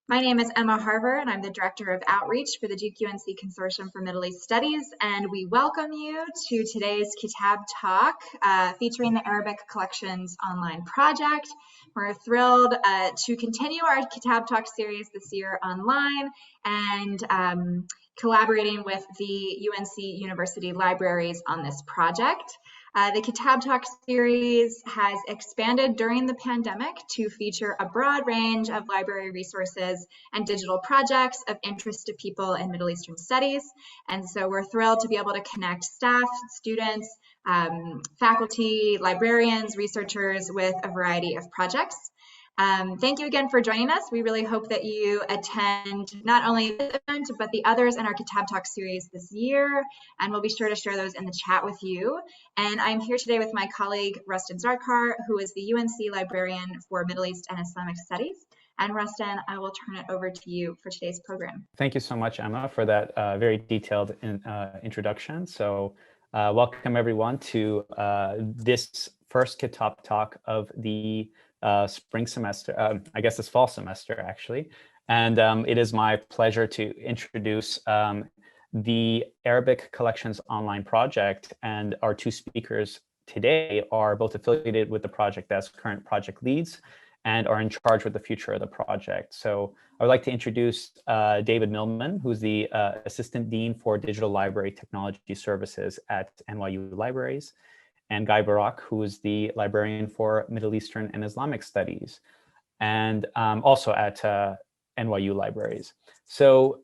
My name is Emma Harver, and I'm the Director of Outreach for the GQNC Consortium for Middle East Studies, and we welcome you to today's Kitab talk featuring the Arabic Collections online project. We're thrilled to continue our Kitab talk series this year online and collaborating with the UNC University Libraries on this project. The Kitab Talk series has expanded during the pandemic to feature a broad range of library resources and digital projects of interest to people in Middle Eastern studies. And so we're thrilled to be able to connect staff, students, faculty, librarians, researchers with a variety of projects. Thank you again for joining us. We really hope that you attend not only this event, but the others in our Kitab Talk series this year, and we'll be sure to share those in the chat with you. And I'm here today with my colleague, Rustin Zarkar, who is the UNC Librarian for Middle East and Islamic Studies. And Rustin, I will turn it over to you for today's program. Thank you so much, Emma, for that very detailed introduction. So welcome everyone to this first Kitab Talk of the spring semester, I guess it's fall semester actually. And it is my pleasure to introduce the Arabic Collections online project, and our two speakers today are both affiliated with the project as current project leads and are in charge with the future of the project. So I would like to introduce David Millman, who's the Assistant Dean for Digital Library Technology Services at NYU Libraries, and Guy Barak, who is the Librarian for Middle Eastern and Islamic Studies, and also at NYU Libraries. So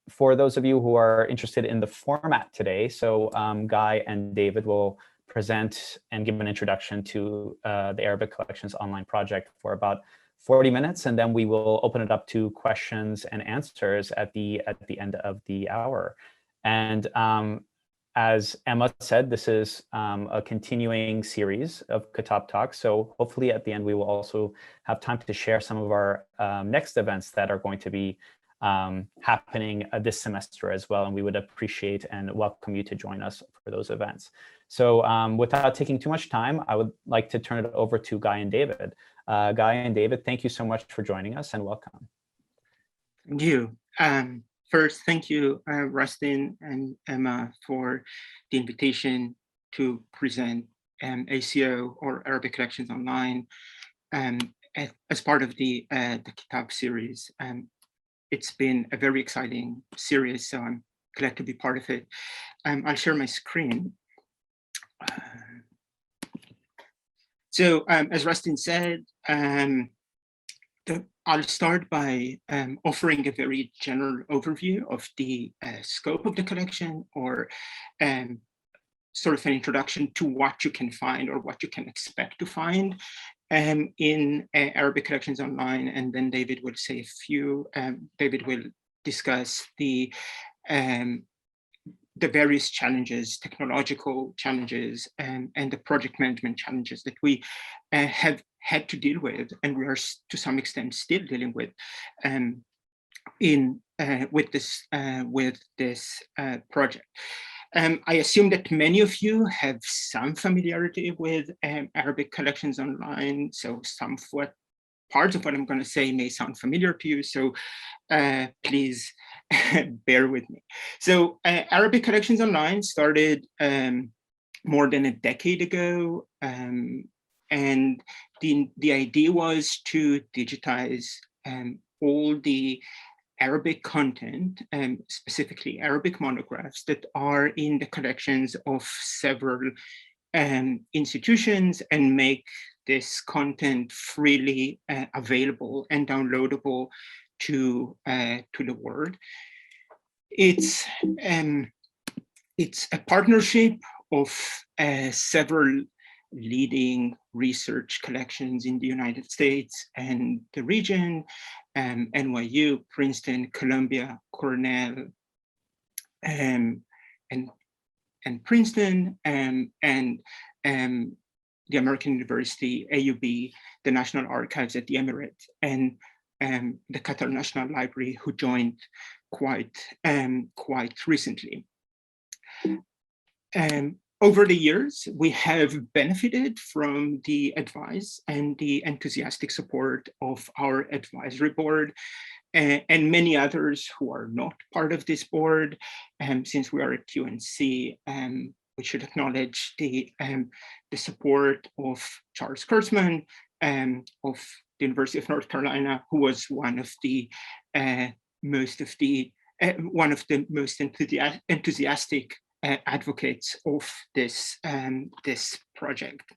for those of you who are interested in the format today, so Guy and David will present and give an introduction to the Arabic Collections online project for about 40 minutes, and then we will open it up to questions and answers at the end of the hour. And as Emma said, this is a continuing series of Kitab Talks. So hopefully at the end, we will also have time to share some of our next events that are going to be happening this semester as well. And we would appreciate and welcome you to join us for those events. So without taking too much time, I would like to turn it over to Guy and David. Guy and David, thank you so much for joining us and welcome. Thank you. First, thank you, Rustin and Emma, for the invitation to present ACO, or Arabic Collections Online, as part of the Kitab series. It's been a very exciting series, so I'm glad to be part of it. I'll share my screen. So as Rustin said, I'll start by offering a very general overview of the scope of the collection, or sort of an introduction to what you can find or what you can expect to find in Arabic Collections Online. And then David will say a few, David will discuss the various challenges, technological challenges, and the project management challenges that we have had to deal with, and we are to some extent still dealing with with this project. I assume that many of you have some familiarity with Arabic Collections Online, so some of what parts of what I'm going to say may sound familiar to you, so please bear with me. So Arabic Collections Online started more than a decade ago, and the idea was to digitize all the Arabic content, specifically Arabic monographs that are in the collections of several institutions, and make this content freely available and downloadable to the world. It's a partnership of several leading research collections in the United States and the region, NYU, Princeton, Columbia, Cornell, and Princeton, and the American University, AUB, the National Archives at the Emirates, and the Qatar National Library, who joined quite recently. Over the years, we have benefited from the advice and the enthusiastic support of our advisory board and many others who are not part of this board. Since we are at UNC, we should acknowledge the support of Charles Kurtzman of the University of North Carolina, who was one of the most enthusiastic advocates of this project.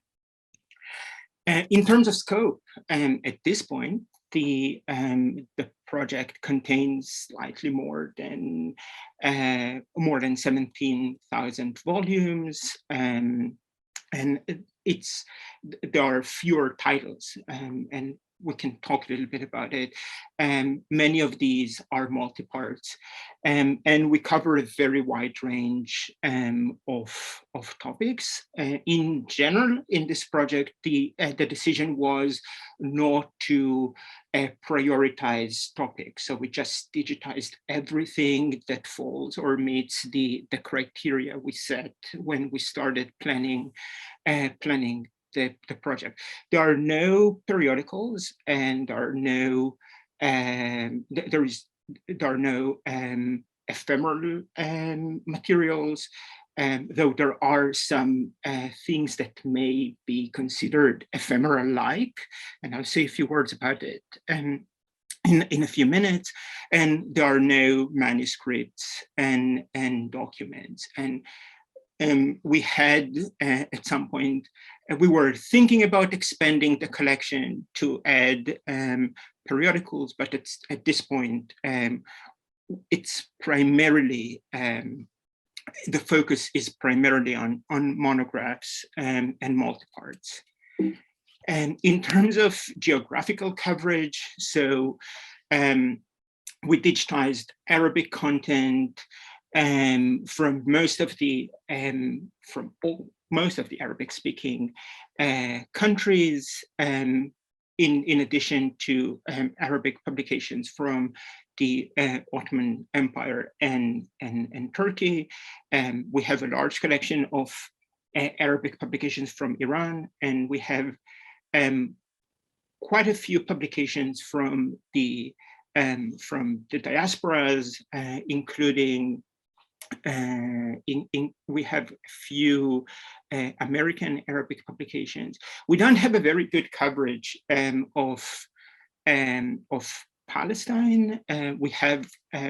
In terms of scope, at this point, the project contains slightly more than 17,000 volumes, and there are fewer titles, and we can talk a little bit about it. Many of these are multi-parts, and we cover a very wide range of topics. In general, in this project, the decision was not to prioritize topics. So we just digitized everything that falls or meets the criteria we set when we started planning the project. There are no periodicals, and there are no ephemeral materials, though there are some things that may be considered ephemeral-like, and I'll say a few words about it in a few minutes. And there are no manuscripts and documents. And we had at some point, we were thinking about expanding the collection to add periodicals, but at this point, it's primarily, the focus is primarily on monographs and multiparts. And in terms of geographical coverage, so we digitized Arabic content from most of the Arabic-speaking countries, in addition to Arabic publications from the Ottoman Empire and Turkey. We have a large collection of Arabic publications from Iran, and we have quite a few publications from the diasporas, including we have a few American Arabic publications. We don't have a very good coverage of Palestine. We have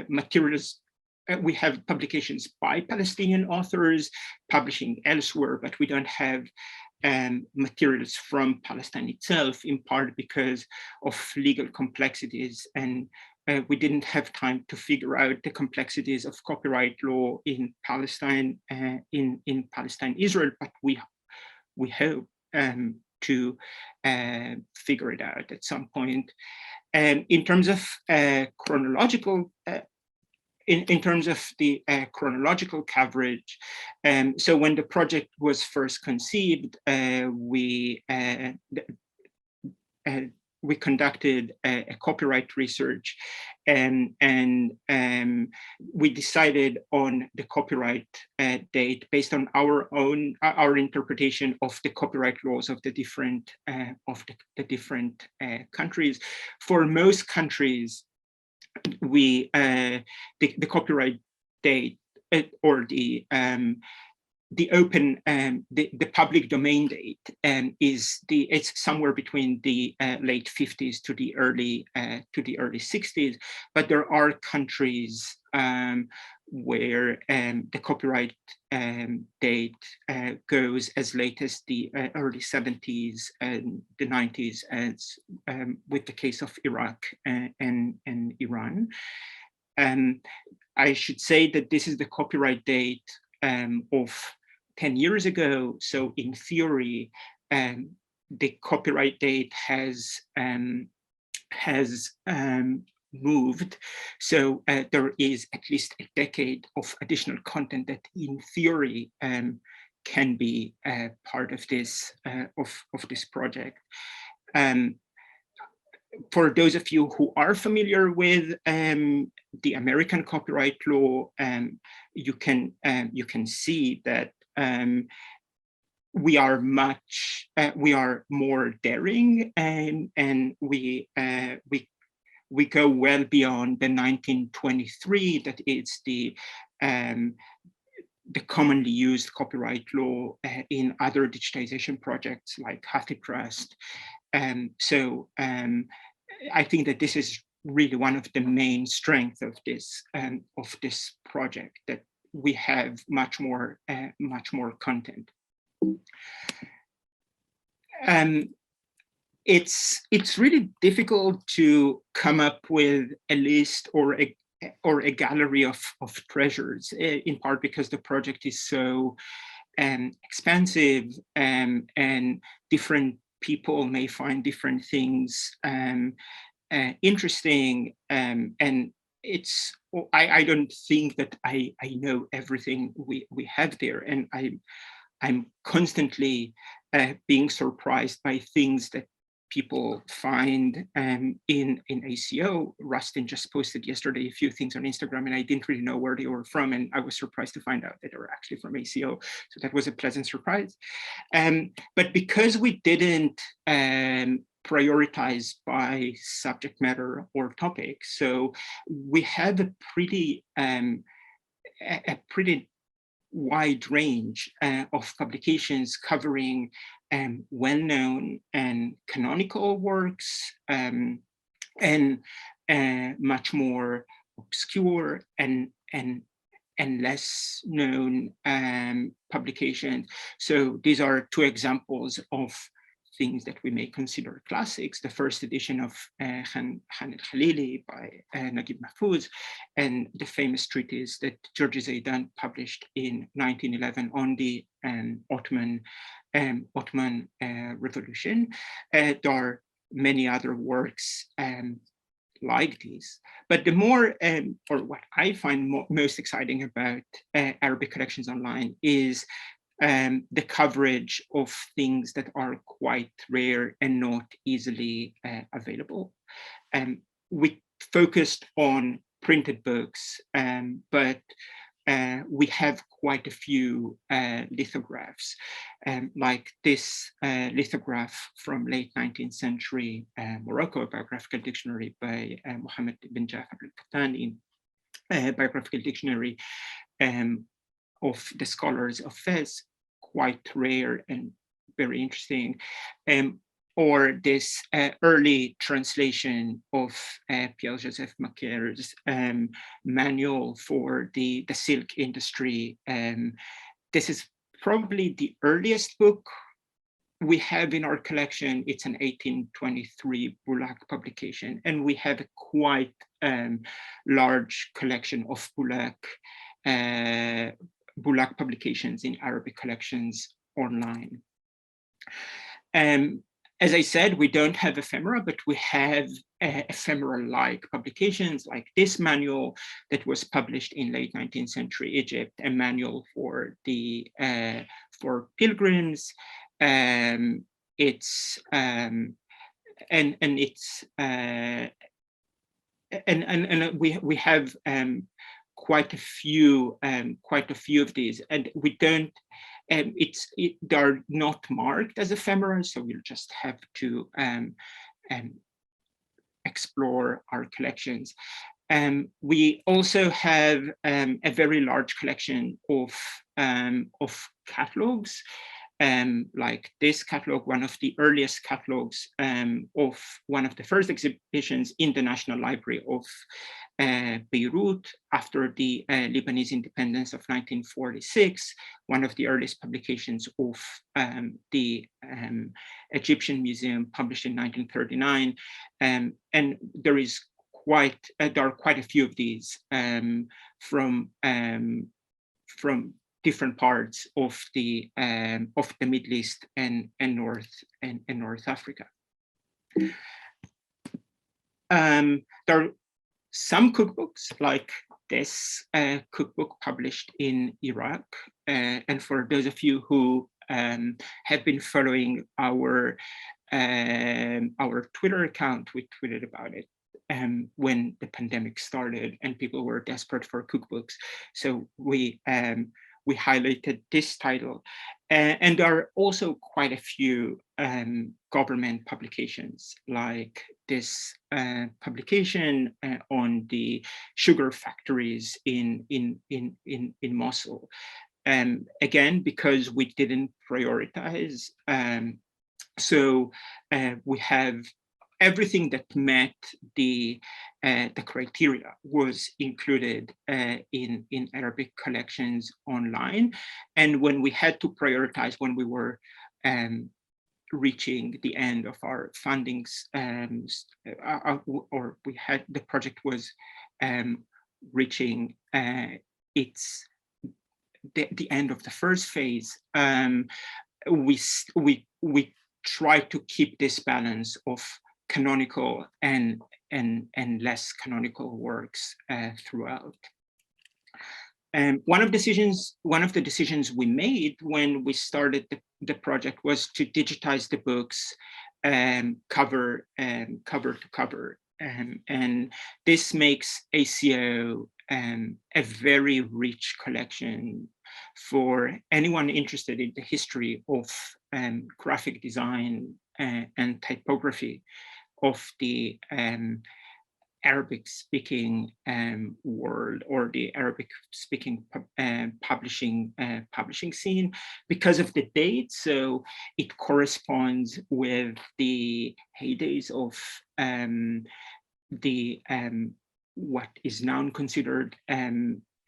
materials. We have publications by Palestinian authors publishing elsewhere, but we don't have materials from Palestine itself, in part because of legal complexities, and we didn't have time to figure out the complexities of copyright law in Palestine, in Palestine, Israel, but we hope to figure it out at some point. And in terms of chronological, in terms of the chronological coverage, so when the project was first conceived, we conducted a copyright research, and we decided on the copyright date based on our interpretation of the copyright laws of the different countries. For most countries, the copyright date or the open the public domain date it's somewhere between the late 50s to the early 60s, but there are countries where the copyright date goes as late as the early 70s and the 90s, as with the case of Iraq and Iran. I should say that this is the copyright date of 10 years ago. So in theory, the copyright date has moved. So there is at least a decade of additional content that in theory can be part of this project. For those of you who are familiar with the American copyright law, you can see that we are more daring, and we go well beyond the 1923, that is the commonly used copyright law in other digitization projects like HathiTrust. So I think that this is really one of the main strengths of this project, that we have much more content. It's really difficult to come up with a list or a gallery of treasures, in part because the project is so expansive, and different people may find different things interesting, and I don't think that I know everything we have there, and I'm constantly being surprised by things that people find in ACO. Rustin just posted yesterday a few things on Instagram, and I didn't really know where they were from, and I was surprised to find out that they were actually from ACO. So that was a pleasant surprise. But because we didn't prioritize by subject matter or topic, so we have a pretty wide range of publications covering well-known and canonical works, and much more obscure and less known publications. So these are two examples of things that we may consider classics: the first edition of Khan al-Khalili by Naguib Mahfouz, and the famous treatise that Georgi Zaidan published in 1911 on the Ottoman Revolution. There are many other works like these, but the more, or what I find most exciting about Arabic collections online is the coverage of things that are quite rare and not easily available. We focused on printed books, but we have quite a few lithographs, like this lithograph from late 19th century Morocco, a biographical dictionary by Mohammed ibn Jafar al-Qahtani, biographical dictionary of the scholars of Fez, quite rare and very interesting. Or this early translation of Pierre-Joseph Macquar's manual for the silk industry. This is probably the earliest book we have in our collection. It's an 1823 Barak publication, and we have a quite large collection of Barak publications in Arabic collections online. As I said, we don't have ephemera, but we have ephemera-like publications like this manual that was published in late 19th century Egypt, a manual for for pilgrims. It's we have quite a few of these, and we don't. They're not marked as ephemera, so we'll just have to explore our collections. We also have a very large collection of catalogs, like this catalog, one of the earliest catalogs of one of the first exhibitions in the National Library of Beirut after the Lebanese independence of 1946, one of the earliest publications of the Egyptian Museum, published in 1939, and there are quite a few of these from different parts of the Middle East and North Africa. There are some cookbooks, like this cookbook published in Iraq, and for those of you who have been following our Twitter account, we tweeted about it when the pandemic started and people were desperate for cookbooks. So we we highlighted this title. And there are also quite a few government publications, like this publication on the sugar factories in Mosul. Again, because we didn't prioritize, so we have everything that met the criteria was included in Arabic collections online. And when we had to prioritize, when we were reaching the end of our fundings, or we had, the project was reaching its the end of the first phase, we try to keep this balance of canonical and less canonical works throughout. One of the decisions we made when we started the project was to digitize the books cover to cover, and this makes ACO a very rich collection for anyone interested in the history of graphic design and typography of the Arabic-speaking world, or the Arabic-speaking publishing scene, because of the date. So it corresponds with the heydays of what is now considered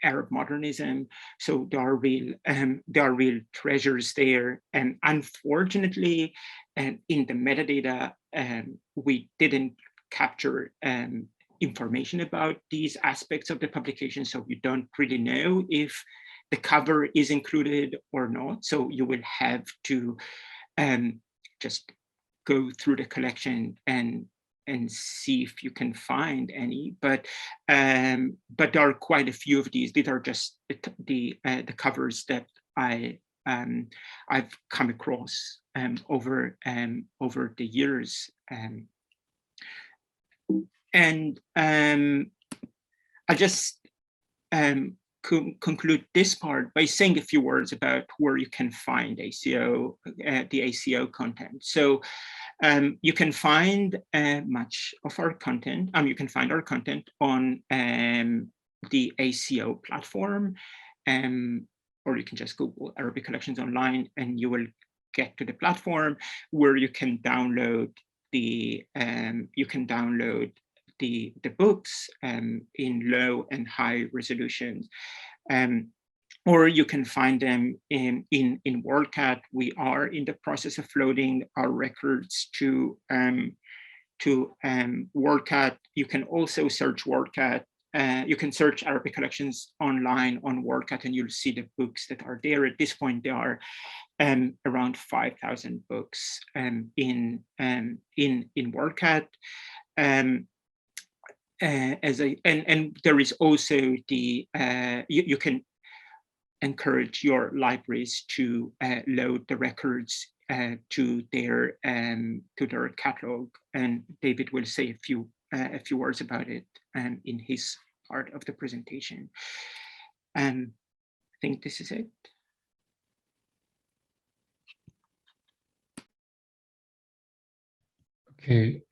Arab modernism. So there are real treasures there. And unfortunately, in the metadata, we didn't capture information about these aspects of the publication. So you don't really know if the cover is included or not. So you will have to just go through the collection and see if you can find any, but there are quite a few of these. These are just the covers that I've come across over the years, and I'll just conclude this part by saying a few words about where you can find ACO, the ACO content. So you can find much of our content. You can find our content on the ACO platform, or you can just Google Arabic Collections Online, and you will get to the platform where you can download the books in low and high resolution. Or you can find them in WorldCat. We are in the process of loading our records to WorldCat. You can also search WorldCat. You can search Arabic Collections Online on WorldCat, and you'll see the books that are there. At this point, there are around 5,000 books in WorldCat. And there is also the you can encourage your libraries to load the records to their catalog, and David will say a few words about it in his part of the presentation. I think this is it. Okay,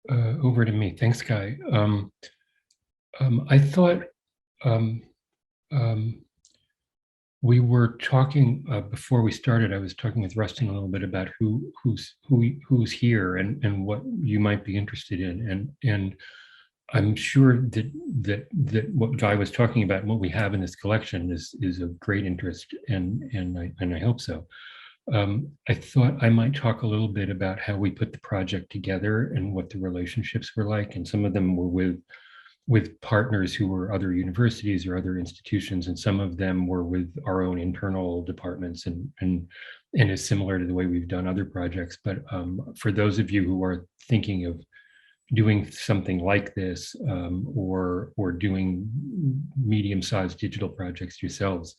over to me. Thanks, Guy. I thought we were talking before we started. I was talking with Rustin a little bit about who's here and what you might be interested in, and I'm sure that what Guy was talking about and what we have in this collection is of great interest, and I hope so. I thought I might talk a little bit about how we put the project together and what the relationships were like, and some of them were with partners who were other universities or other institutions, and some of them were with our own internal departments, and is similar to the way we've done other projects. But for those of you who are thinking of doing something like this, or doing medium-sized digital projects yourselves,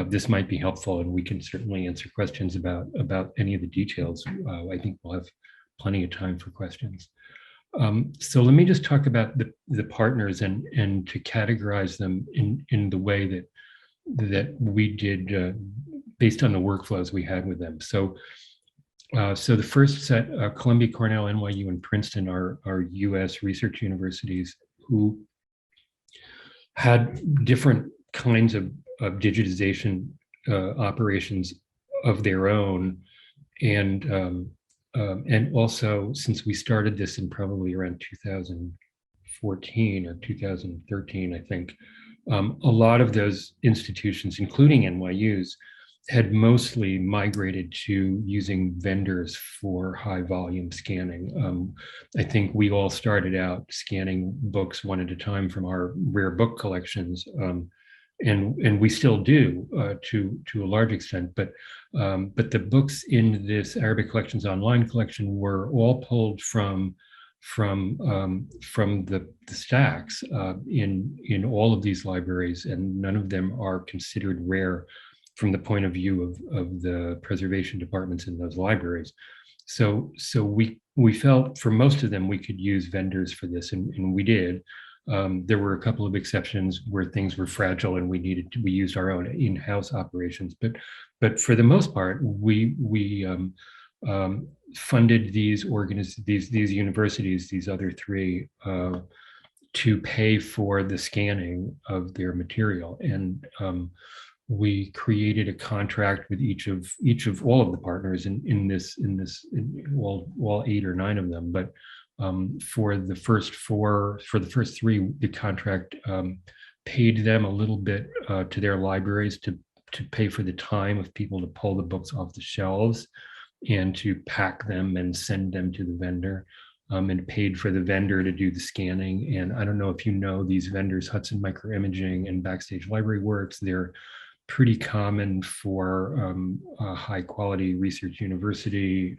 this might be helpful, and we can certainly answer questions about any of the details. I think we'll have plenty of time for questions. So let me just talk about the partners and to categorize them in the way we did based on the workflows we had with them. So so the first set, Columbia, Cornell, NYU, and Princeton are US research universities who had different kinds of digitization operations of their own. And also, since we started this in probably around 2014 or 2013, I think, a lot of those institutions, including NYU's, had mostly migrated to using vendors for high volume scanning. I think we all started out scanning books one at a time from our rare book collections, and we still do to a large extent. But the books in this Arabic Collections Online collection were all pulled from the stacks in all of these libraries, and none of them are considered rare from the point of view of the preservation departments in those libraries. So we felt for most of them we could use vendors for this, and we did. There were a couple of exceptions where things were fragile and we used our own in-house operations, but for the most part we funded these universities, these other three, to pay for the scanning of their material. And we created a contract with each of all of the partners in all 8 or 9 of them. But for the first three, the contract paid them a little bit to their libraries to pay for the time of people to pull the books off the shelves and to pack them and send them to the vendor, and paid for the vendor to do the scanning. And I don't know if you know these vendors, Hudson Microimaging and Backstage Library Works. They're pretty common for a high quality research university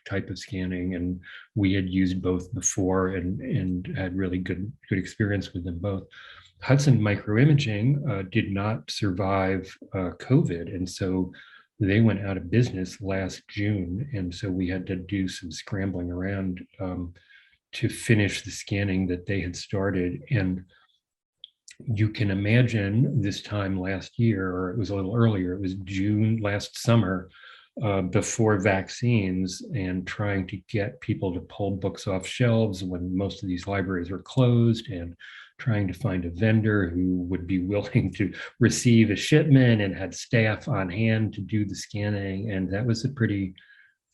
type of scanning, and we had used both before and had really good experience with them both. Hudson Microimaging did not survive COVID, and so they went out of business last June, and so we had to do some scrambling around to finish the scanning that they had started. And you can imagine this time last year, or it was a little earlier, it was June last summer, before vaccines, and trying to get people to pull books off shelves when most of these libraries were closed, and trying to find a vendor who would be willing to receive a shipment and had staff on hand to do the scanning. And that was a pretty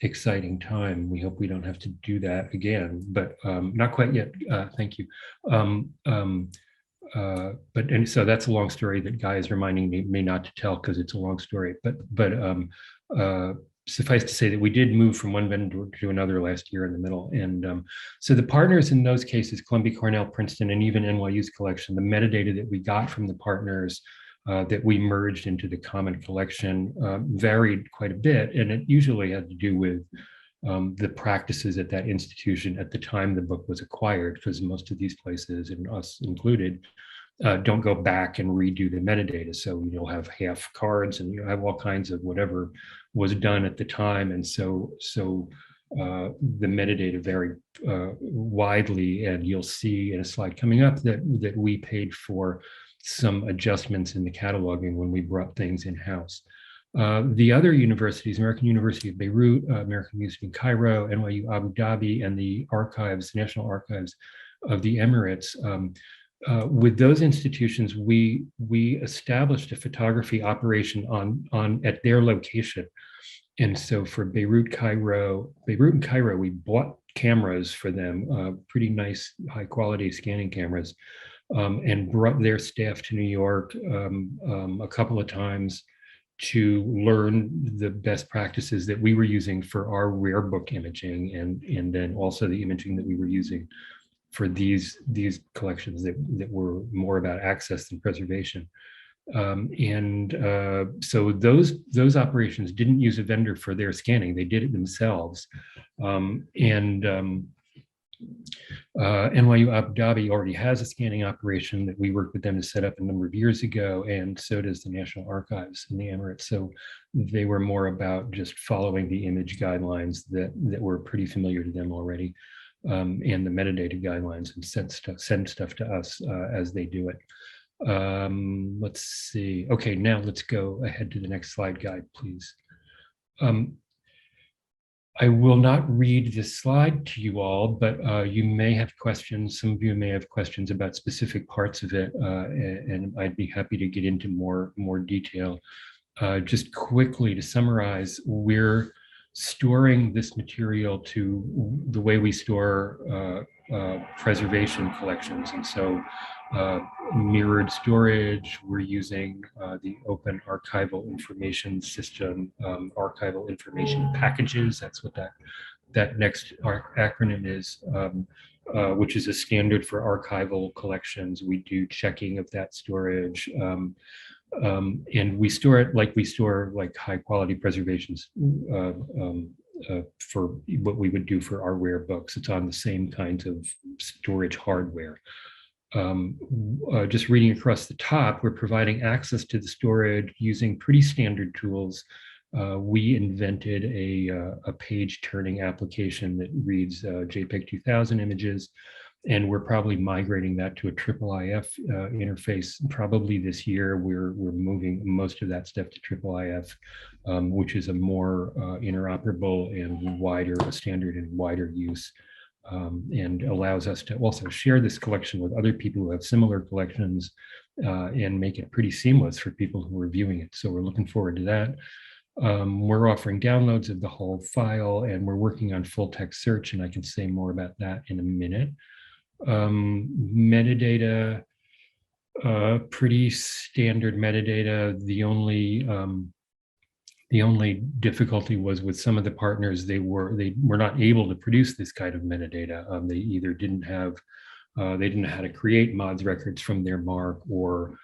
exciting time. We hope we don't have to do that again, but not quite yet. Thank you. And so that's a long story that Guy is reminding me not to tell because it's a long story. But suffice to say that we did move from one vendor to another last year in the middle. And so the partners in those cases, Columbia, Cornell, Princeton, and even NYU's collection, the metadata that we got from the partners that we merged into the common collection varied quite a bit. And it usually had to do with the practices at that institution at the time the book was acquired, because most of these places, and us included, don't go back and redo the metadata. So you'll have half cards and you have all kinds of whatever was done at the time. And so the metadata vary widely, and you'll see in a slide coming up that we paid for some adjustments in the cataloging when we brought things in-house. The other universities, American University of Beirut, American University in Cairo, NYU Abu Dhabi, and the archives, National Archives of the Emirates, with those institutions, we established a photography operation at their location. And so for Beirut and Cairo, we bought cameras for them, pretty nice, high quality scanning cameras, and brought their staff to New York a couple of times to learn the best practices that we were using for our rare book imaging, and then also the imaging that we were using for these collections that were more about access than preservation. So those operations didn't use a vendor for their scanning; they did it themselves. NYU Abu Dhabi already has a scanning operation that we worked with them to set up a number of years ago, and so does the National Archives in the Emirates. So they were more about just following the image guidelines that were pretty familiar to them already, and the metadata guidelines, and send stuff to us as they do it. Let's see. Okay, now let's go ahead to the next slide guide, please. I will not read this slide to you all, but you may have questions. Some of you may have questions about specific parts of it, and I'd be happy to get into more detail. Just quickly to summarize, we're storing this material to the way we store preservation collections. And so mirrored storage, we're using the Open Archival Information System, archival information packages. That's what that next acronym is, which is a standard for archival collections. We do checking of that storage. And we store it like we store like high quality preservations for what we would do for our rare books. It's on the same kinds of storage hardware. Just reading across the top, we're providing access to the storage using pretty standard tools. We invented a page turning application that reads JPEG 2000 images. And we're probably migrating that to a IIIF interface probably this year. We're moving most of that stuff to IIIF, which is a more interoperable and a standard and wider use, and allows us to also share this collection with other people who have similar collections and make it pretty seamless for people who are viewing it. So we're looking forward to that. We're offering downloads of the whole file, and we're working on full text search, and I can say more about that in a minute. Metadata, pretty standard metadata. The only difficulty was with some of the partners, they were not able to produce this kind of metadata. They either didn't know how to create mods records from their MARC, or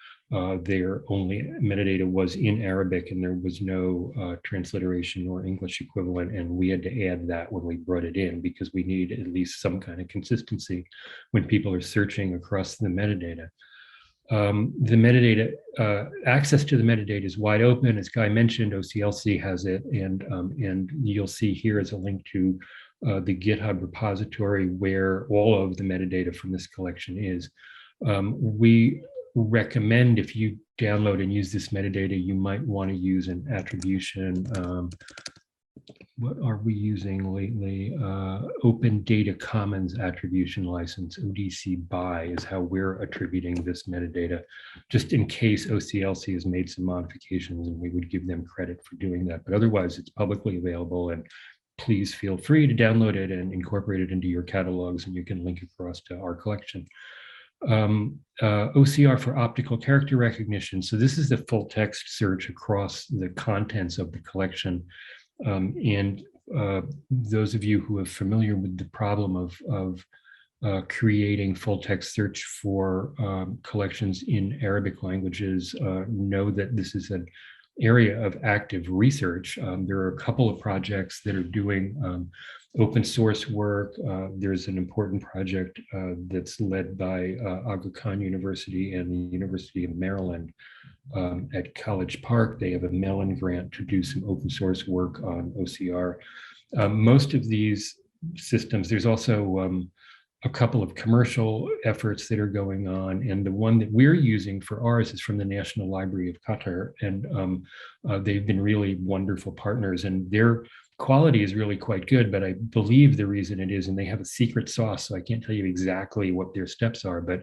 their only metadata was in Arabic and there was no transliteration or English equivalent. And we had to add that when we brought it in, because we need at least some kind of consistency when people are searching across the metadata. The metadata, access to the metadata is wide open. As Guy mentioned, OCLC has it, and you'll see here is a link to the GitHub repository where all of the metadata from this collection is. We recommend, if you download and use this metadata, you might want to use an attribution. What are we using lately? Open Data Commons Attribution License, ODC BY, is how we're attributing this metadata, just in case OCLC has made some modifications, and we would give them credit for doing that. But otherwise, it's publicly available, and please feel free to download it and incorporate it into your catalogs, and you can link across to our collection. OCR for optical character recognition. So this is the full text search across the contents of the collection. And those of you who are familiar with the problem of creating full text search for collections in Arabic languages know that this is an area of active research. There are a couple of projects that are doing open source work. There's an important project that's led by Aga Khan University and the University of Maryland at College Park. They have a Mellon grant to do some open source work on OCR. Most of these systems, there's also a couple of commercial efforts that are going on, and the one that we're using for ours is from the National Library of Qatar, and they've been really wonderful partners, and their quality is really quite good. But I believe the reason it is, and they have a secret sauce, so I can't tell you exactly what their steps are, but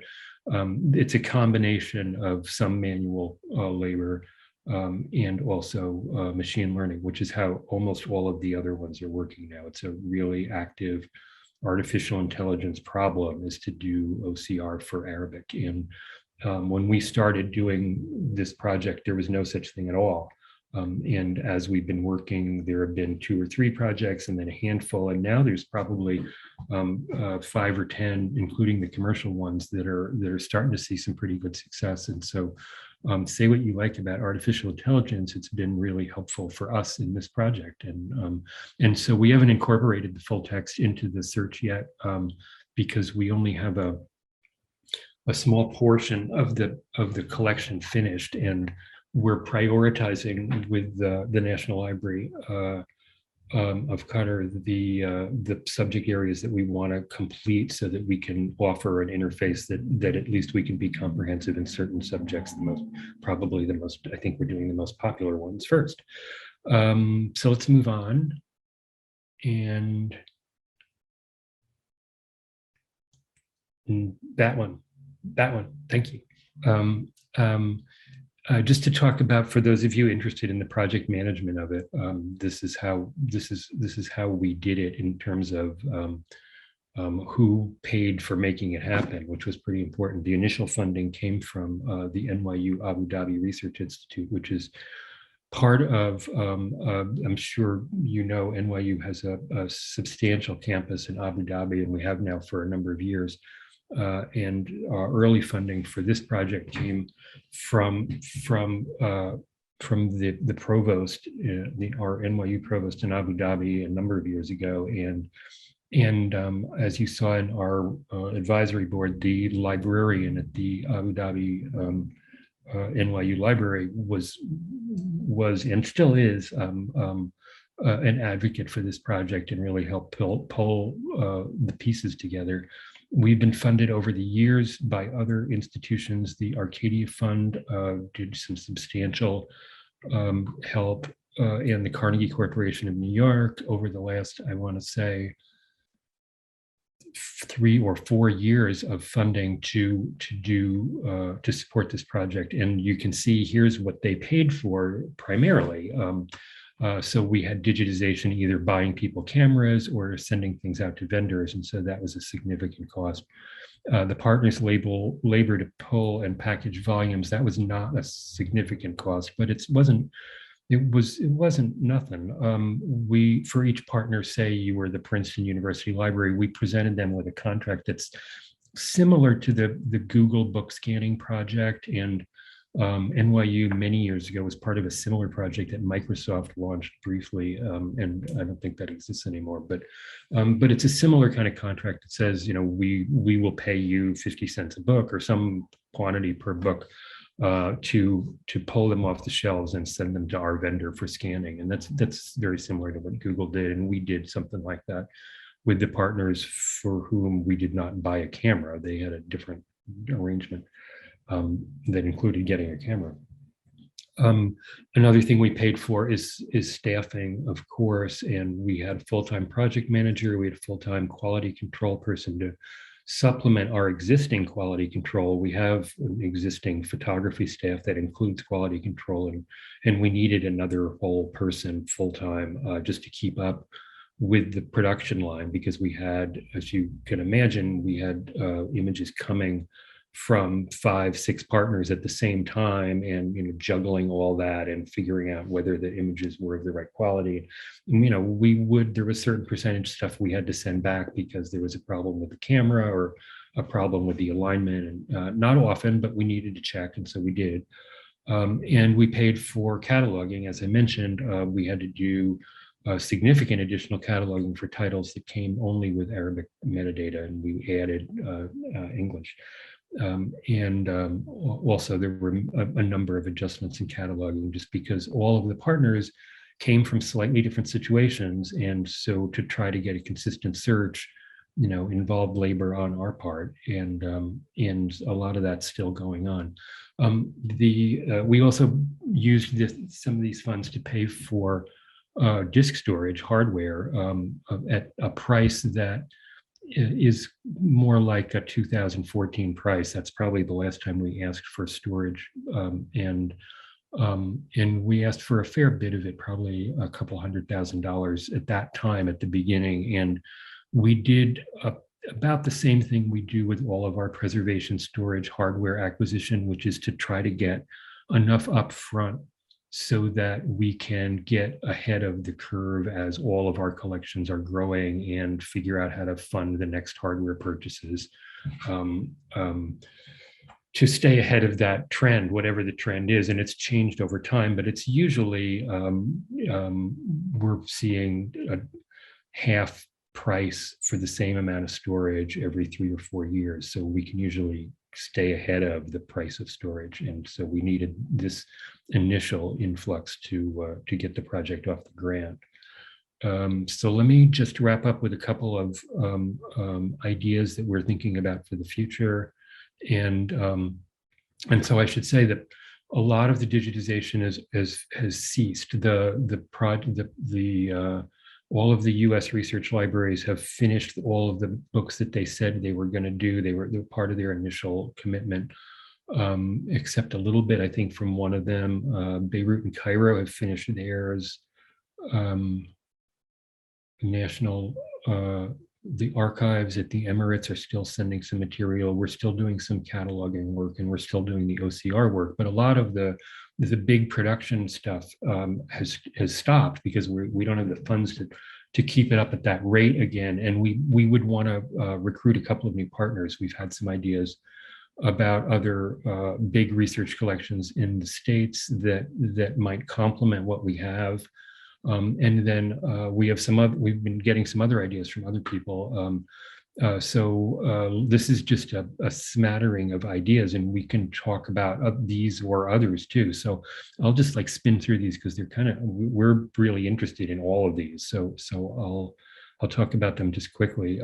it's a combination of some manual labor and also machine learning, which is how almost all of the other ones are working now. It's a really active artificial intelligence problem, is to do OCR for Arabic. And when we started doing this project, there was no such thing at all. And as we've been working, there have been 2 or 3 projects, and then a handful, and now there's probably 5 or 10, including the commercial ones, that are starting to see some pretty good success. And so, say what you like about artificial intelligence, it's been really helpful for us in this project. And so we haven't incorporated the full text into the search yet, because we only have a small portion of the collection finished, and we're prioritizing with the National Library Qatar, the subject areas that we want to complete so that we can offer an interface that at least we can be comprehensive in certain subjects. Probably the most, I think we're doing the most popular ones first. So let's move on. And that one, thank you. Just to talk about, for those of you interested in the project management of it, this is how we did it in terms of who paid for making it happen, which was pretty important. The initial funding came from the NYU Abu Dhabi Research Institute, which is part of, I'm sure you know, NYU has a substantial campus in Abu Dhabi, and we have now for a number of years. And our early funding for this project came from the provost, our NYU provost in Abu Dhabi a number of years ago. And as you saw in our advisory board, the librarian at the Abu Dhabi NYU library was and still is an advocate for this project and really helped pull the pieces together. We've been funded over the years by other institutions. The Arcadia Fund did some substantial help, and the Carnegie Corporation of New York over the last, I want to say, 3 or 4 years of funding to support this project. And you can see here's what they paid for primarily. So we had digitization, either buying people cameras or sending things out to vendors. And so that was a significant cost. The partners labor to pull and package volumes. That was not a significant cost, but it wasn't nothing. We, for each partner, say you were the Princeton University Library, we presented them with a contract that's similar to the Google book scanning project, and NYU many years ago was part of a similar project that Microsoft launched briefly, and I don't think that exists anymore. But it's a similar kind of contract that says, you know, we will pay you 50 cents a book or some quantity per book to pull them off the shelves and send them to our vendor for scanning. And that's very similar to what Google did, and we did something like that with the partners for whom we did not buy a camera. They had a different arrangement that included getting a camera. Another thing we paid for is staffing, of course, and we had a full-time project manager, we had a full-time quality control person to supplement our existing quality control. We have an existing photography staff that includes quality control, and we needed another whole person full-time just to keep up with the production line, because we had, as you can imagine, we had images coming from 5-6 partners at the same time, and juggling all that and figuring out whether the images were of the right quality. And, there was certain percentage stuff we had to send back because there was a problem with the camera or a problem with the alignment, and not often, but we needed to check, and so we did. And we paid for cataloging. As I mentioned, we had to do significant additional cataloging for titles that came only with Arabic metadata, and we added English. Also there were a number of adjustments in cataloging, just because all of the partners came from slightly different situations, and so to try to get a consistent search, involved labor on our part, and a lot of that's still going on. We also used some of these funds to pay for disk storage hardware at a price that is more like a 2014 price. That's probably the last time we asked for storage, and we asked for a fair bit of it, probably a couple $100,000 at that time at the beginning. And we did about the same thing we do with all of our preservation storage hardware acquisition, which is to try to get enough upfront so that we can get ahead of the curve as all of our collections are growing, and figure out how to fund the next hardware purchases to stay ahead of that trend, whatever the trend is. And it's changed over time, but it's usually, we're seeing a half price for the same amount of storage every 3 or 4 years. So we can usually stay ahead of the price of storage. And so we needed this initial influx to get the project off the ground. So let me just wrap up with a couple of ideas that we're thinking about for the future. And so I should say that a lot of the digitization has ceased. All of the U.S. research libraries have finished all of the books that they said they were going to do. They were part of their initial commitment, except a little bit, I think, from one of them. Beirut and Cairo have finished theirs. The archives at the Emirates are still sending some material. We're still doing some cataloging work, and we're still doing the OCR work. But a lot of the big production stuff has stopped because we don't have the funds to keep it up at that rate again. And we would want to recruit a couple of new partners. We've had some ideas about other big research collections in the States that might complement what we have. And then we've been getting some other ideas from other people. So this is just a smattering of ideas, and we can talk about these or others too. So I'll just like spin through these because we're really interested in all of these. So I'll talk about them just quickly.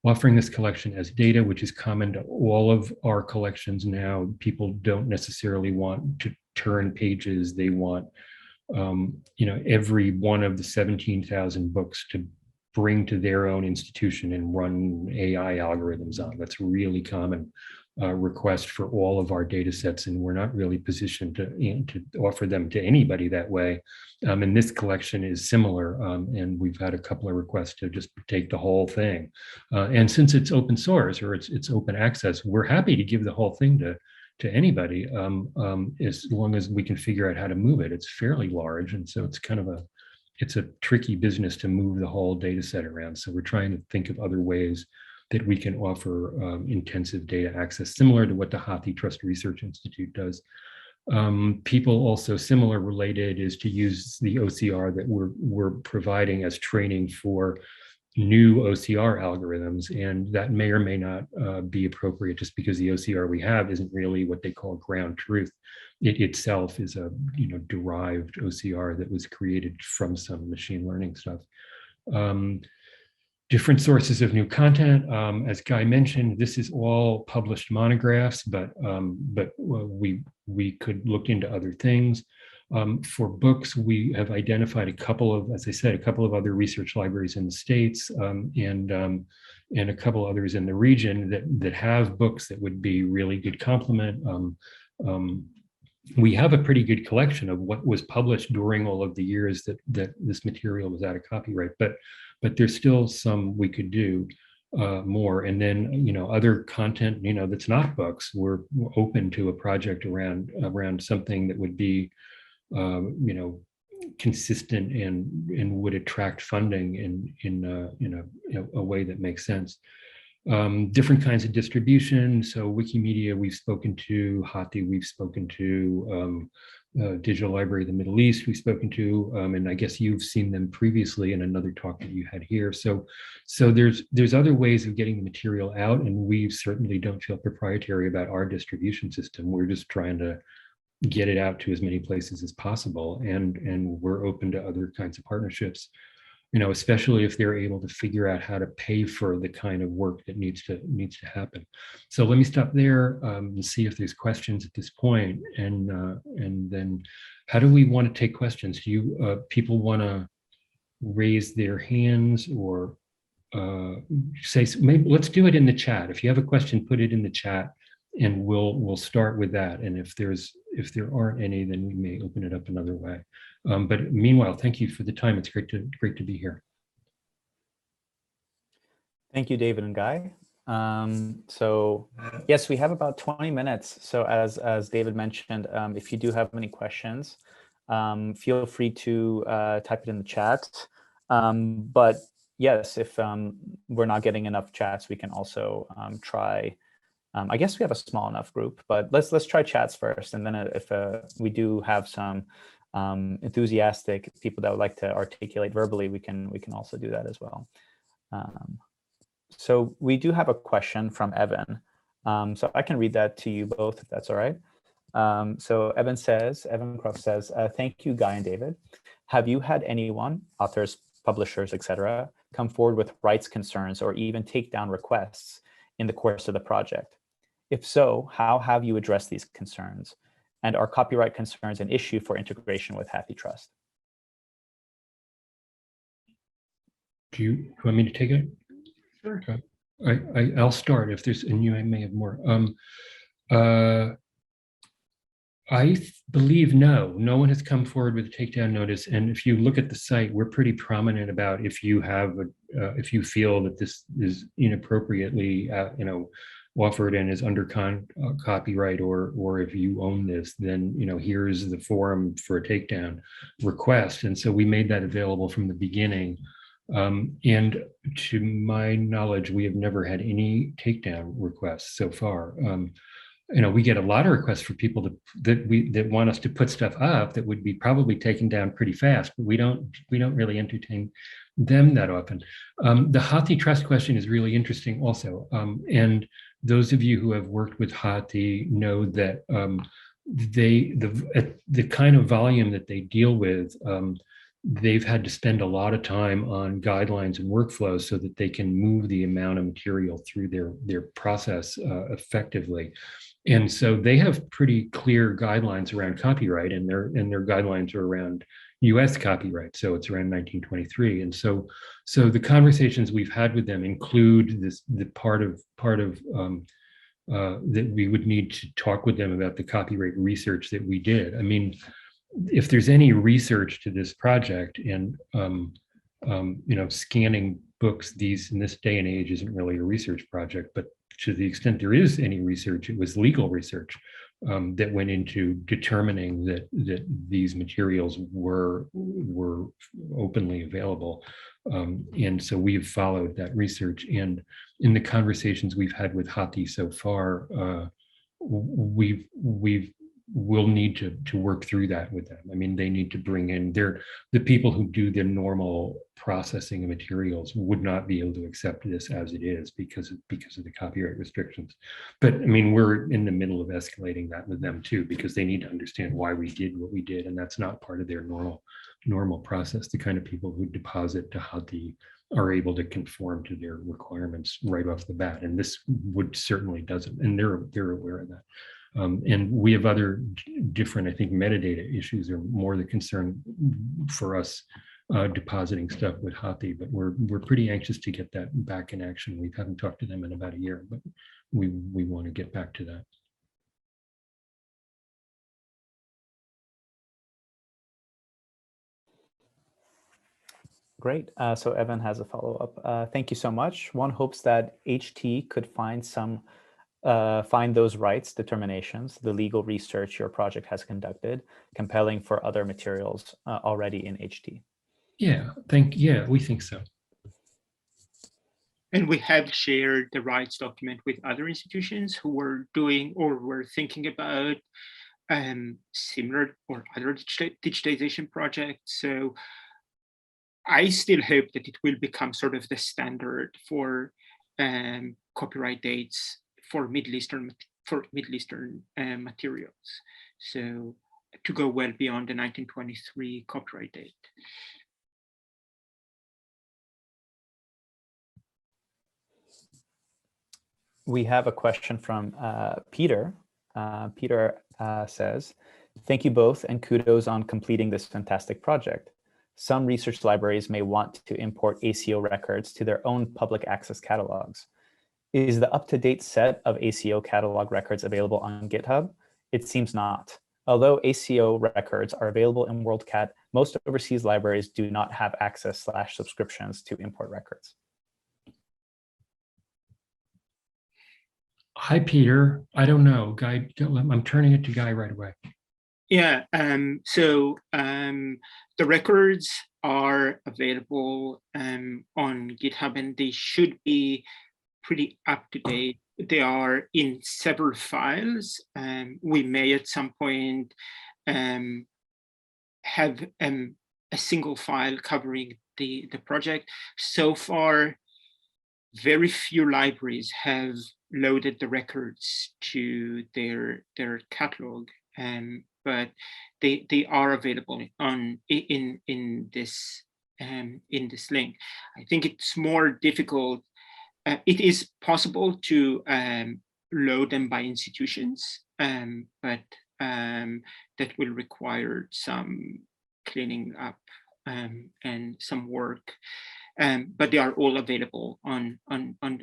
Offering this collection as data, which is common to all of our collections now. People don't necessarily want to turn pages. They want every one of the 17,000 books to bring to their own institution and run AI algorithms on. That's a really common request for all of our data sets, and we're not really positioned to offer them to anybody that way. And this collection is similar, and we've had a couple of requests to just take the whole thing. And since it's open source or it's open access, we're happy to give the whole thing to anybody, as long as we can figure out how to move it. It's fairly large, and so it's a tricky business to move the whole data set around. So we're trying to think of other ways that we can offer intensive data access, similar to what the Hathi Trust Research Institute does. People also similar related is to use the OCR that we're providing as training for new OCR algorithms, and that may or may not be appropriate just because the OCR we have isn't really what they call ground truth. It itself is a derived OCR that was created from some machine learning stuff. Different sources of new content. As Guy mentioned, this is all published monographs, but we could look into other things. For books, we have identified a couple of other research libraries in the States, and a couple others in the region that have books that would be really good complement. We have a pretty good collection of what was published during all of the years that this material was out of copyright, but there's still some we could do more. And then, other content, that's not books. We're open to a project around something that would be consistent and would attract funding in a way that makes sense. Different kinds of distribution. So Wikimedia, we've spoken to. Hathi, we've spoken to. Digital Library of the Middle East, we've spoken to, and I guess you've seen them previously in another talk that you had here. So there's other ways of getting the material out, and we certainly don't feel proprietary about our distribution system. We're just trying to get it out to as many places as possible, and we're open to other kinds of partnerships, especially if they're able to figure out how to pay for the kind of work that needs to happen. So let me stop there and see if there's questions at this point, and then how do we want to take questions? Do you people want to raise their hands or say, maybe let's do it in the chat. If you have a question, put it in the chat, and we'll start with that. And if there aren't any, then we may open it up another way. But meanwhile, thank you for the time. It's great to be here. Thank you, David and Guy. So yes, we have about 20 minutes. So as David mentioned, if you do have any questions, feel free to type it in the chat. But yes, if we're not getting enough chats, we can also try. I guess we have a small enough group, but let's try chats first, and then if we do have some enthusiastic people that would like to articulate verbally, we can also do that as well. So we do have a question from Evan. So I can read that to you both, if that's all right. So Evan Croft says, thank you, Guy and David. Have you had anyone, authors publishers, etc., come forward with rights concerns or even takedown requests in the course of the project? If so, how have you addressed these concerns? And are copyright concerns an issue for integration with HathiTrust? Do you want me to take it? Sure. Okay. I'll start if there's, and you may have more. I believe no one has come forward with a takedown notice. And if you look at the site, we're pretty prominent about if you have, if you feel that this is inappropriately, offered and is under copyright, or if you own this, then, here's the forum for a takedown request. And so we made that available from the beginning. And to my knowledge, we have never had any takedown requests so far. We get a lot of requests for people that want us to put stuff up that would be probably taken down pretty fast, but we don't really entertain them that often. The HathiTrust question is really interesting also. And those of you who have worked with Hathi know that the kind of volume that they deal with, they've had to spend a lot of time on guidelines and workflows so that they can move the amount of material through their process effectively. And so they have pretty clear guidelines around copyright, and their guidelines are around US copyright. So it's around 1923. And so the conversations we've had with them include the part of that we would need to talk with them about the copyright research that we did. I mean, if there's any research to this project, and scanning books in this day and age isn't really a research project, but to the extent there is any research, it was legal research that went into determining that these materials were openly available. And so we've followed that research. And in the conversations we've had with Hathi so far, we'll need to work through that with them. I mean, they need to bring in the people who do the normal processing of materials would not be able to accept this as it is because of the copyright restrictions. But I mean, we're in the middle of escalating that with them too, because they need to understand why we did what we did, and that's not part of their normal process. The kind of people who deposit to Hathi are able to conform to their requirements right off the bat, and this would certainly doesn't, and they're aware of that. And we have other different, I think, metadata issues are more the concern for us depositing stuff with Hathi, but we're pretty anxious to get that back in action. We haven't talked to them in about a year, but we want to get back to that. Great. So Evan has a follow-up. Thank you so much. One hopes that HT could find those rights determinations, the legal research your project has conducted, compelling for other materials already in HT. Yeah, we think so. And we have shared the rights document with other institutions who were doing or were thinking about similar or other digitization projects. So I still hope that it will become sort of the standard for copyright dates for Middle Eastern materials. So to go well beyond the 1923 copyright date. We have a question from Peter. Peter says, thank you both and kudos on completing this fantastic project. Some research libraries may want to import ACO records to their own public access catalogs. Is the up-to-date set of ACO catalog records available on GitHub? It seems not. Although ACO records are available in WorldCat, most overseas libraries do not have access/subscriptions to import records. Hi, Peter. I don't know. Guy, I'm turning it to Guy right away. Yeah, so the records are available on GitHub, and they should be pretty up to date. They are in several files. We may at some point have a single file covering the project. So far, very few libraries have loaded the records to their catalog, but they are available in this in this link. I think it's more difficult. It is possible to load them by institutions, but that will require some cleaning up and some work. But they are all available on,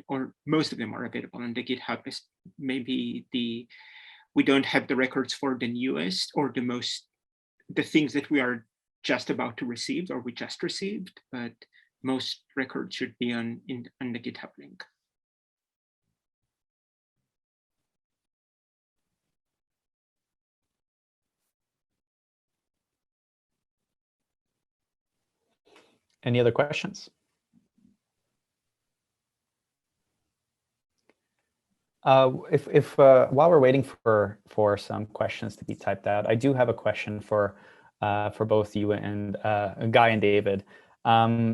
or most of them are available on the GitHub. Maybe we don't have the records for the newest or the things that we are just about to receive or we just received, but most records should be on the GitHub link. Any other questions? While we're waiting for some questions to be typed out, I do have a question for both you and Guy and David.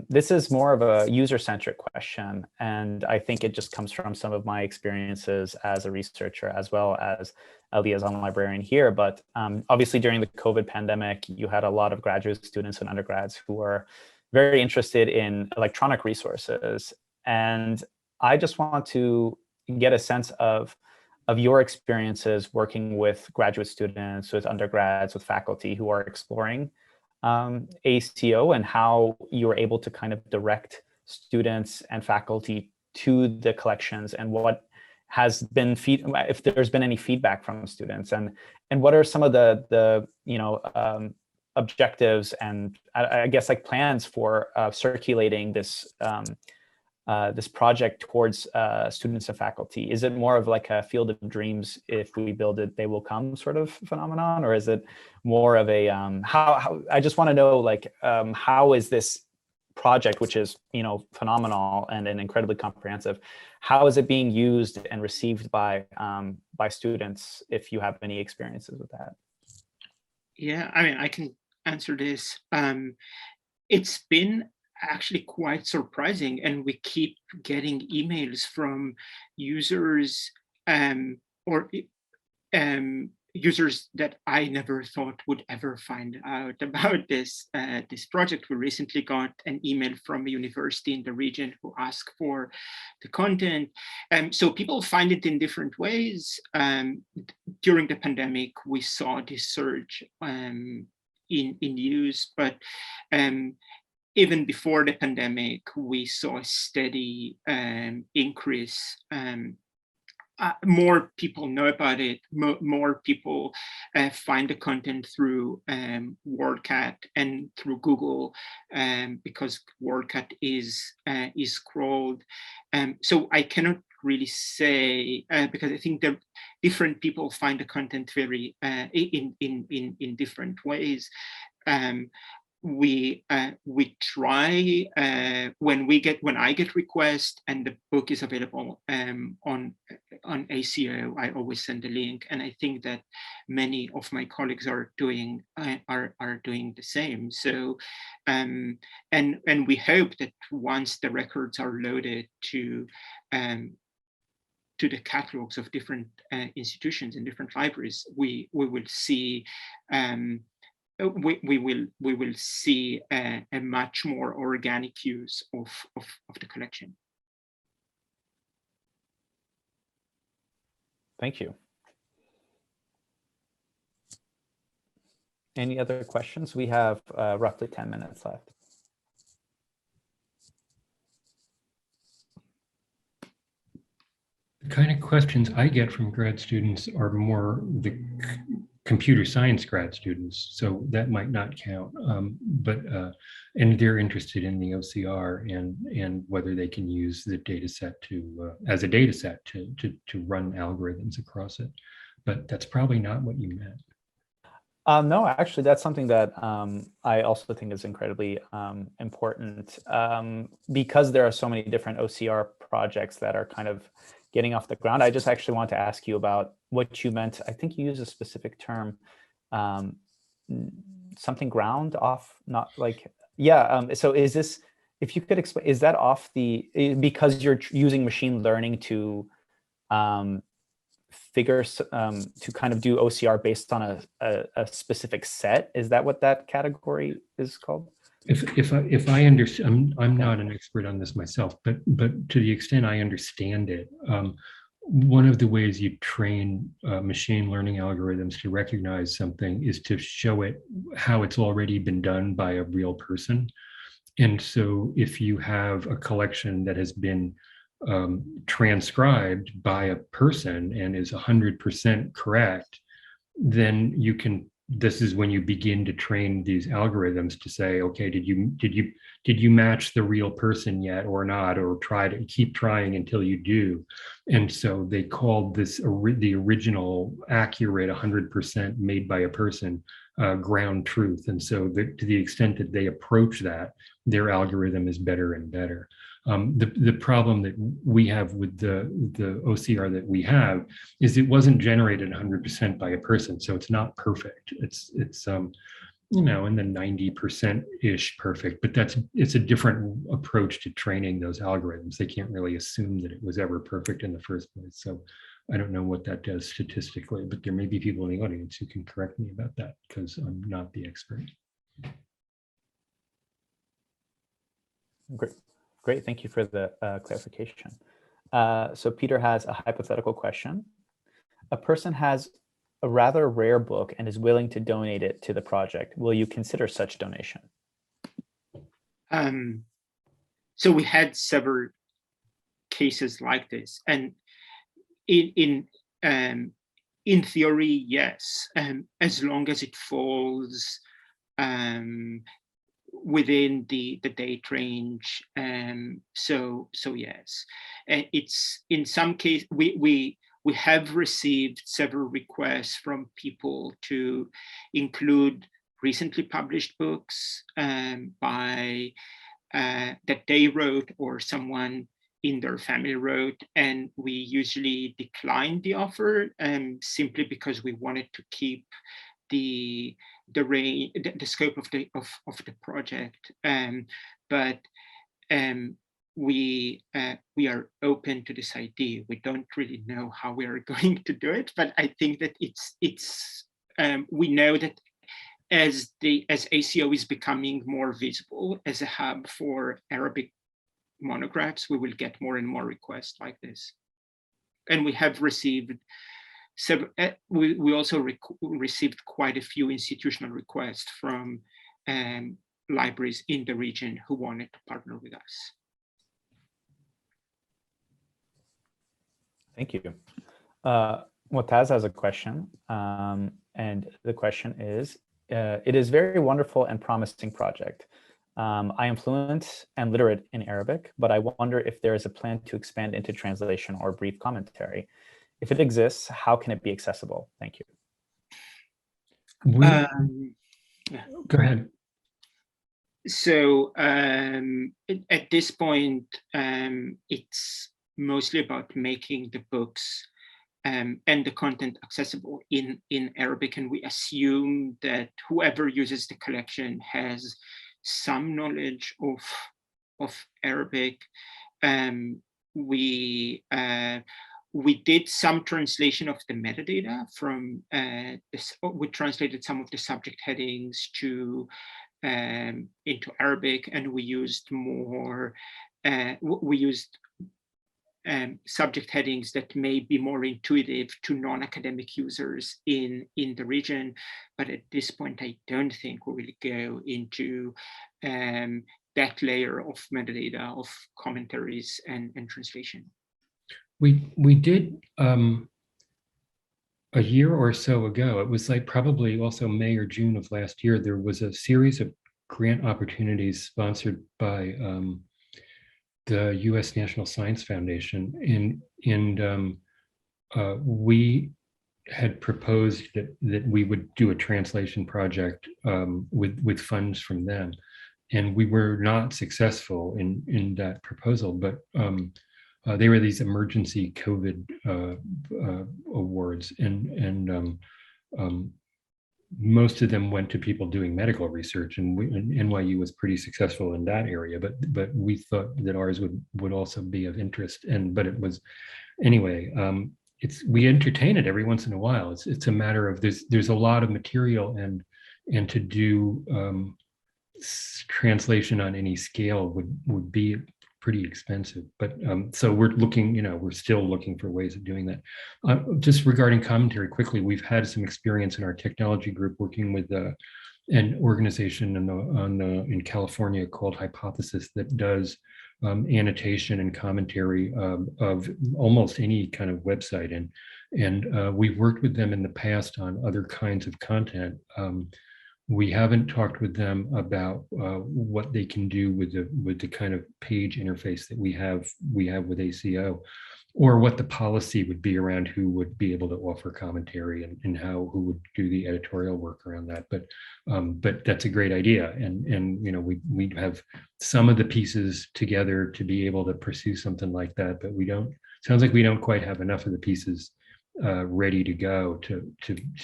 This is more of a user-centric question, and I think it just comes from some of my experiences as a researcher, as well as a liaison librarian here. But obviously, during the COVID pandemic, you had a lot of graduate students and undergrads who were very interested in electronic resources, and I just want to get a sense of your experiences working with graduate students, with undergrads, with faculty who are exploring ACO, and how you were able to kind of direct students and faculty to the collections, and what has been if there's been any feedback from students, and what are some of the objectives and I guess like plans for circulating this this project towards students and faculty? Is it more of like a field of dreams, if we build it, they will come sort of phenomenon? Or is it more of a, how I just want to know, like, how is this project, which is, phenomenal and incredibly comprehensive, how is it being used and received by students, if you have any experiences with that? Yeah, I mean, I can answer this. It's been actually quite surprising, and we keep getting emails from users or users that I never thought would ever find out about this this project. We recently got an email from a university in the region who asked for the content. So people find it in different ways. During the pandemic, we saw this surge in use, but even before the pandemic, we saw a steady increase. More people know about it. More people find the content through WordCat and through Google, because WordCat is crawled. So I cannot really say, because I think that different people find the content very in different ways. We try when I get requests and the book is available on ACO, I always send a link, and I think that many of my colleagues are doing the same. So and we hope that once the records are loaded to the catalogs of different institutions and different libraries, we will see. We will see a much more organic use of the collection. Thank you. Any other questions? We have roughly 10 minutes left. The kind of questions I get from grad students are more the computer science grad students, so that might not count. And they're interested in the OCR and whether they can use the data set as a data set to run algorithms across it. But that's probably not what you meant. No, actually, that's something that I also think is incredibly important, because there are so many different OCR projects that are kind of getting off the ground. I just actually want to ask you about what you meant. I think you used a specific term, something ground off, not like, yeah. So is this, if you could explain, is that off because you're using machine learning to to kind of do OCR based on a specific set? Is that what that category is called? If I understand, I'm not an expert on this myself, but to the extent I understand it, one of the ways you train machine learning algorithms to recognize something is to show it how it's already been done by a real person. And so if you have a collection that has been transcribed by a person and is 100% correct, then you can, this is when you begin to train these algorithms to say, okay, did you match the real person yet or not, or try to keep trying until you do. And so they called this the original accurate 100% made by a person ground truth. And so to the extent that they approach that, their algorithm is better and better. The problem that we have with the OCR that we have is it wasn't generated 100% by a person, so it's not perfect. It's you know, in the 90%-ish perfect, but it's a different approach to training those algorithms. They can't really assume that it was ever perfect in the first place. So I don't know what that does statistically, but there may be people in the audience who can correct me about that because I'm not the expert. Great, thank you for the clarification. So Peter has a hypothetical question. A person has a rather rare book and is willing to donate it to the project. Will you consider such donation? So we had several cases like this, and in theory, yes, as long as it falls within the date range. So yes, it's in some case we have received several requests from people to include recently published books by that they wrote or someone in their family wrote, and we usually decline the offer simply because we wanted to keep the range, the scope of the project. But we are open to this idea. We don't really know how we are going to do it, but I think that it's we know that as ACO is becoming more visible as a hub for Arabic monographs, we will get more and more requests like this. And we have received several, we also received quite a few institutional requests from libraries in the region who wanted to partner with us. Thank you. Motaz has a question, and the question is, it is very wonderful and promising project. I am fluent and literate in Arabic, but I wonder if there is a plan to expand into translation or brief commentary. If it exists, how can it be accessible? Thank you. Go ahead. So at this point, it's mostly about making the books and the content accessible in Arabic. And we assume that whoever uses the collection has some knowledge of Arabic. We did some translation of the metadata from we translated some of the subject headings to into Arabic, and we used more subject headings that may be more intuitive to non-academic users in the region. But at this point, I don't think we will go into that layer of metadata, of commentaries and translation. We did a year or so ago, it was like probably also May or June of last year, there was a series of grant opportunities sponsored by the U.S. National Science Foundation, and we had proposed that we would do a translation project with funds from them, and we were not successful in that proposal. But they were these emergency COVID awards, and most of them went to people doing medical research, and NYU was pretty successful in that area, but we thought that ours would also be of interest. But it was, anyway, we entertain it every once in a while. It's a matter of there's a lot of material, and to do translation on any scale would be pretty expensive. But so we're looking, we're still looking for ways of doing that. Just regarding commentary quickly, we've had some experience in our technology group working with an organization in California called Hypothesis that does annotation and commentary of almost any kind of website. And we've worked with them in the past on other kinds of content. We haven't talked with them about what they can do with the kind of page interface that we have with ACO, or what the policy would be around who would be able to offer commentary and who would do the editorial work around that. But that's a great idea, and we have some of the pieces together to be able to pursue something like that, but sounds like we don't quite have enough of the pieces ready to go to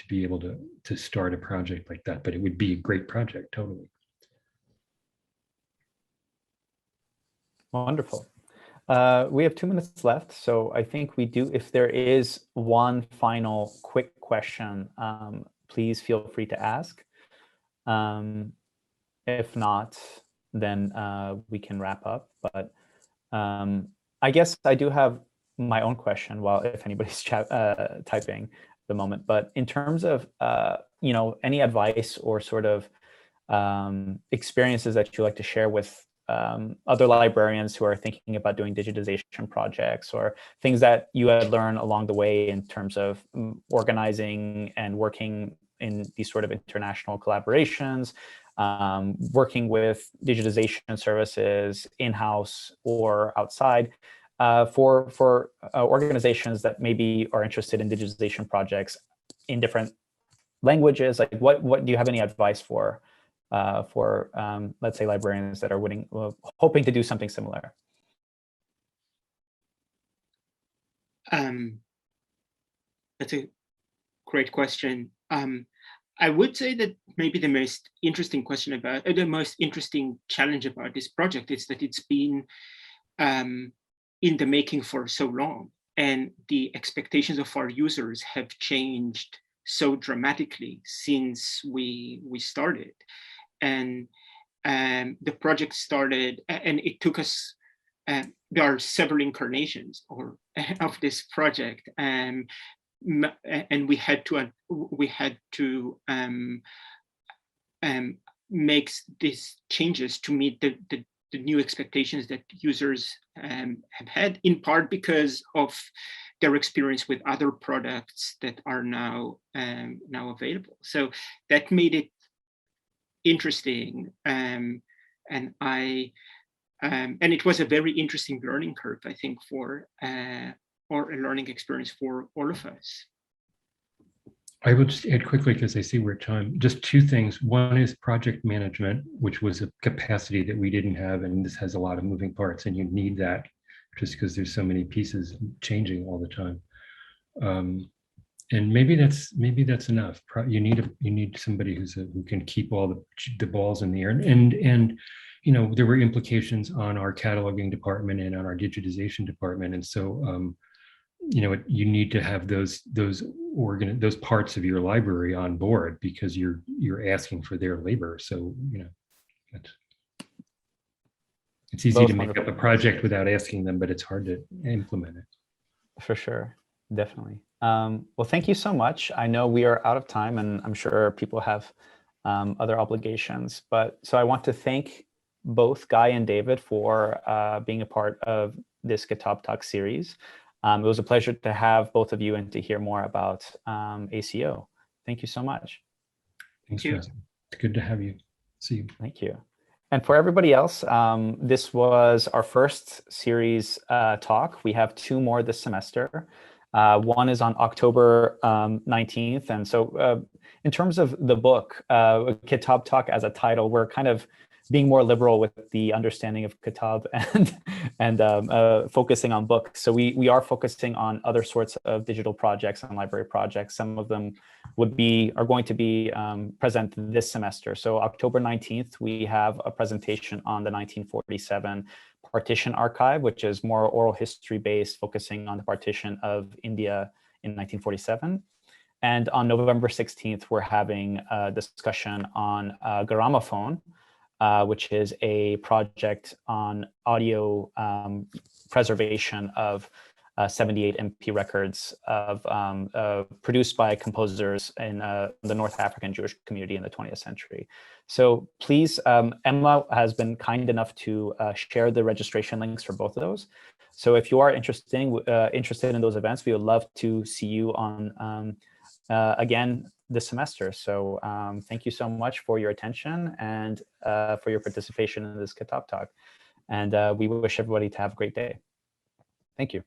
be able to start a project like that. But it would be a great project, totally. Wonderful. We have 2 minutes left, so I think we do. If there is one final quick question, please feel free to ask. If not, then we can wrap up. But I guess I do have my own question, if anybody's typing at the moment. But in terms of any advice or sort of experiences that you like to share with other librarians who are thinking about doing digitization projects, or things that you had learned along the way in terms of organizing and working in these sort of international collaborations, working with digitization services in-house or outside, for organizations that maybe are interested in digitization projects in different languages. Like, what do you have any advice for let's say librarians that are hoping to do something similar? That's a great question. I would say that maybe the most interesting challenge about this project is that it's been in the making for so long, and the expectations of our users have changed so dramatically since we started. And the project started, and it took us, there are several incarnations of this project, and we had to make these changes to meet the new expectations that users have had, in part because of their experience with other products that are now available. So that made it interesting, and it was a very interesting learning curve, I think, or a learning experience for all of us. I will just add quickly, because I see we're at time, just 2 things. One is project management, which was a capacity that we didn't have, and this has a lot of moving parts, and you need that just because there's so many pieces changing all the time. And maybe that's enough. You need somebody who can keep all the balls in the air. And there were implications on our cataloging department and on our digitization department, and so you need to have those parts of your library on board, because you're asking for their labor. So it's easy to make up a project without asking them, but it's hard to implement it. For sure, definitely. Well, thank you so much. I know we are out of time, and I'm sure people have other obligations. So I want to thank both Guy and David for being a part of this Kitab Talk series. It was a pleasure to have both of you and to hear more about ACO. Thank you so much. Thank you. It's good to have you. See you. Thank you. And for everybody else, this was our first series talk. We have 2 more this semester. One is on October 19th. And so in terms of the book, Kitab Talk as a title, we're kind of being more liberal with the understanding of Kitab and focusing on books. So we are focusing on other sorts of digital projects and library projects. Some of them are going to be present this semester. So October 19th, we have a presentation on the 1947 partition archive, which is more oral history based, focusing on the partition of India in 1947. And on November 16th, we're having a discussion on gramophone, which is a project on audio preservation of 78 MP records produced by composers in the North African Jewish community in the 20th century. So please, Emma has been kind enough to share the registration links for both of those. So if you are interested in those events, we would love to see you on again this semester. So thank you so much for your attention and for your participation in this Kitab Talk. And we wish everybody to have a great day. Thank you.